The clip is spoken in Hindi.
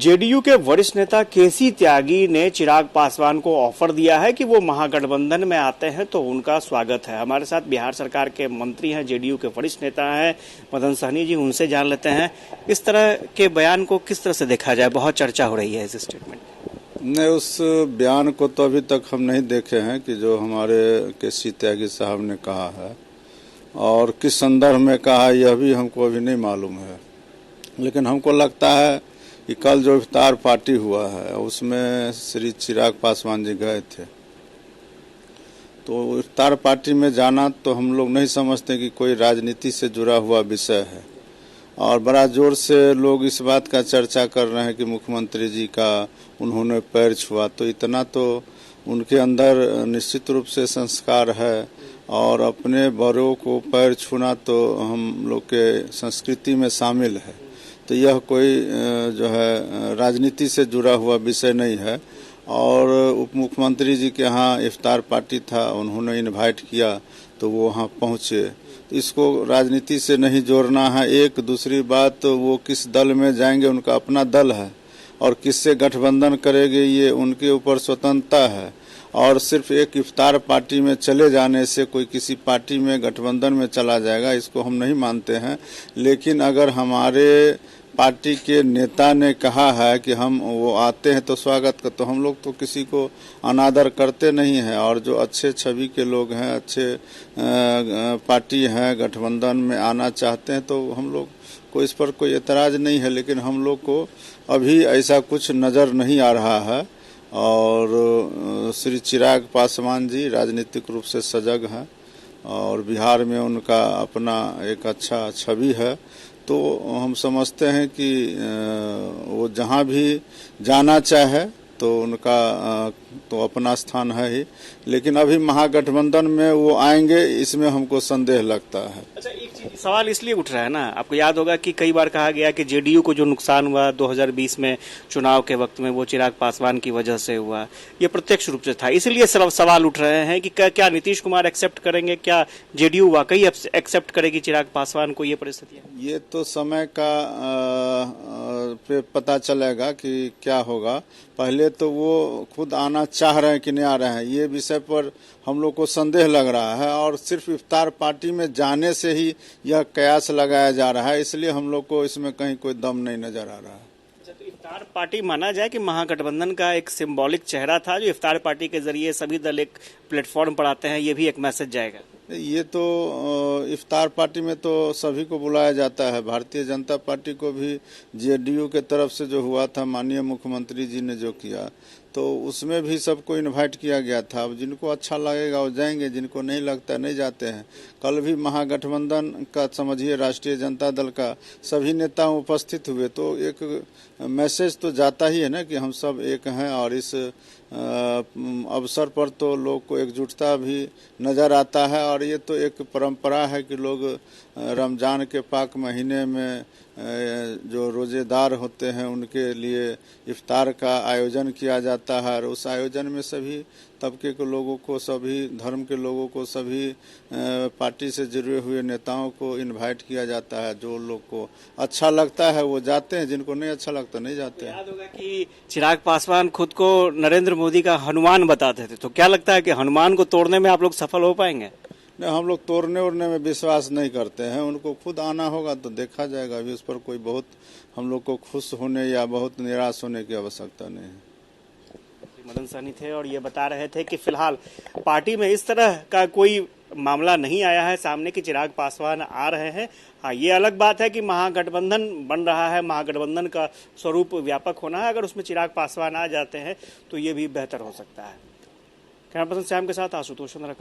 जेडीयू के वरिष्ठ नेता केसी त्यागी ने चिराग पासवान को ऑफर दिया है कि वो महागठबंधन में आते हैं तो उनका स्वागत है। हमारे साथ बिहार सरकार के मंत्री हैं, जेडीयू के वरिष्ठ नेता हैं मदन सहनी जी, उनसे जान लेते हैं इस तरह के बयान को किस तरह से देखा जाए। बहुत चर्चा हो रही है इस स्टेटमेंट। नहीं, उस बयान को तो अभी तक हम नहीं देखे हैं कि जो हमारे केसी त्यागी साहब ने कहा है और किस संदर्भ में कहा है, यह भी हमको अभी नहीं मालूम है। लेकिन हमको लगता है कि कल जो इफ्तार पार्टी हुआ है उसमें श्री चिराग पासवान जी गए थे, तो इफ्तार पार्टी में जाना तो हम लोग नहीं समझते कि कोई राजनीति से जुड़ा हुआ विषय है। और बड़ा जोर से लोग इस बात का चर्चा कर रहे हैं कि मुख्यमंत्री जी का उन्होंने पैर छुआ, तो इतना तो उनके अंदर निश्चित रूप से संस्कार है और अपने बड़ों को पैर छूना तो हम लोग के संस्कृति में शामिल है। तो यह कोई जो है राजनीति से जुड़ा हुआ विषय नहीं है। और उप मुख्यमंत्री जी के यहाँ इफ्तार पार्टी था, उन्होंने इनवाइट किया तो वो वहाँ पहुँचे। तो इसको राजनीति से नहीं जोड़ना है। एक दूसरी बात, वो किस दल में जाएंगे उनका अपना दल है और किससे गठबंधन करेंगे ये उनके ऊपर स्वतंत्रता है। और सिर्फ एक इफ्तार पार्टी में चले जाने से कोई किसी पार्टी में गठबंधन में चला जाएगा, इसको हम नहीं मानते हैं। लेकिन अगर हमारे पार्टी के नेता ने कहा है कि हम वो आते हैं तो स्वागत कर, तो हम लोग तो किसी को अनादर करते नहीं हैं। और जो अच्छे छवि के लोग हैं, अच्छे पार्टी हैं, गठबंधन में आना चाहते हैं, तो हम लोग को इस पर कोई एतराज नहीं है। लेकिन हम लोग को अभी ऐसा कुछ नज़र नहीं आ रहा है। और श्री चिराग पासवान जी राजनीतिक रूप से सजग हैं और बिहार में उनका अपना एक अच्छा छवि है। तो हम समझते हैं कि वो जहाँ भी जाना चाहे तो उनका तो अपना स्थान है ही। लेकिन अभी महागठबंधन में वो आएंगे, इसमें हमको संदेह लगता है। अच्छा, एक चीज सवाल इसलिए उठ रहा है ना, आपको याद होगा कि कई बार कहा गया कि जेडीयू को जो नुकसान हुआ 2020 में चुनाव के वक्त में, वो चिराग पासवान की वजह से हुआ, ये प्रत्यक्ष रूप से था। इसलिए सवाल उठ रहे हैं कि क्या नीतीश कुमार एक्सेप्ट करेंगे, क्या जेडीयू वाकई एक्सेप्ट करेगी चिराग पासवान को? ये परिस्थितियां ये तो समय का पे पता चलेगा कि क्या होगा। पहले तो वो खुद आना चाह रहे हैं कि नहीं आ रहे हैं, ये विषय पर हम लोग को संदेह लग रहा है। और सिर्फ इफ्तार पार्टी में जाने से ही यह कयास लगाया जा रहा है, इसलिए हम लोग को इसमें कहीं कोई दम नहीं नजर आ रहा है। तो इफ्तार पार्टी माना जाए कि महागठबंधन का एक सिंबॉलिक चेहरा था, जो इफ्तार पार्टी के जरिए सभी दल एक प्लेटफॉर्म पर आते हैं, ये भी एक मैसेज जाएगा। ये तो इफ्तार पार्टी में तो सभी को बुलाया जाता है। भारतीय जनता पार्टी को भी जेडीयू के तरफ से जो हुआ था, माननीय मुख्यमंत्री जी ने जो किया, तो उसमें भी सबको इनवाइट किया गया था। अब जिनको अच्छा लगेगा वो जाएंगे, जिनको नहीं लगता नहीं जाते हैं। कल भी महागठबंधन का समझिए, राष्ट्रीय जनता दल का सभी नेता उपस्थित हुए, तो एक मैसेज तो जाता ही है ना कि हम सब एक हैं। और इस अवसर पर तो लोग को एकजुटता भी नज़र आता है। और ये तो एक परंपरा है कि लोग रमज़ान के पाक महीने में जो रोज़ेदार होते हैं उनके लिए इफ्तार का आयोजन किया जाता है। और उस आयोजन में सभी तबके के लोगों को, सभी धर्म के लोगों को, सभी पार्टी से जुड़े हुए नेताओं को इनवाइट किया जाता है। जो लोग को अच्छा लगता है वो जाते हैं, जिनको नहीं अच्छा लगता नहीं जाते हैं। याद होगा कि चिराग पासवान खुद को नरेंद्र मोदी का हनुमान बताते थे, तो क्या लगता है कि हनुमान को तोड़ने में आप लोग सफल हो पाएंगे? नहीं, हम लोग तोड़ने उड़ने में विश्वास नहीं करते हैं। उनको खुद आना होगा तो देखा जाएगा। अभी उस पर कोई बहुत हम लोग को खुश होने या बहुत निराश होने की आवश्यकता नहीं है। मदन सहनी थे और ये बता रहे थे कि फिलहाल पार्टी में इस तरह का कोई मामला नहीं आया है सामने कि चिराग पासवान आ रहे हैं। हाँ, ये अलग बात है कि महागठबंधन बन रहा है, महागठबंधन का स्वरूप व्यापक होना है। अगर उसमें चिराग पासवान आ जाते हैं तो ये भी बेहतर हो सकता है। कैमरा पर्सन श्याम के साथ आशुतोष चंद्रा।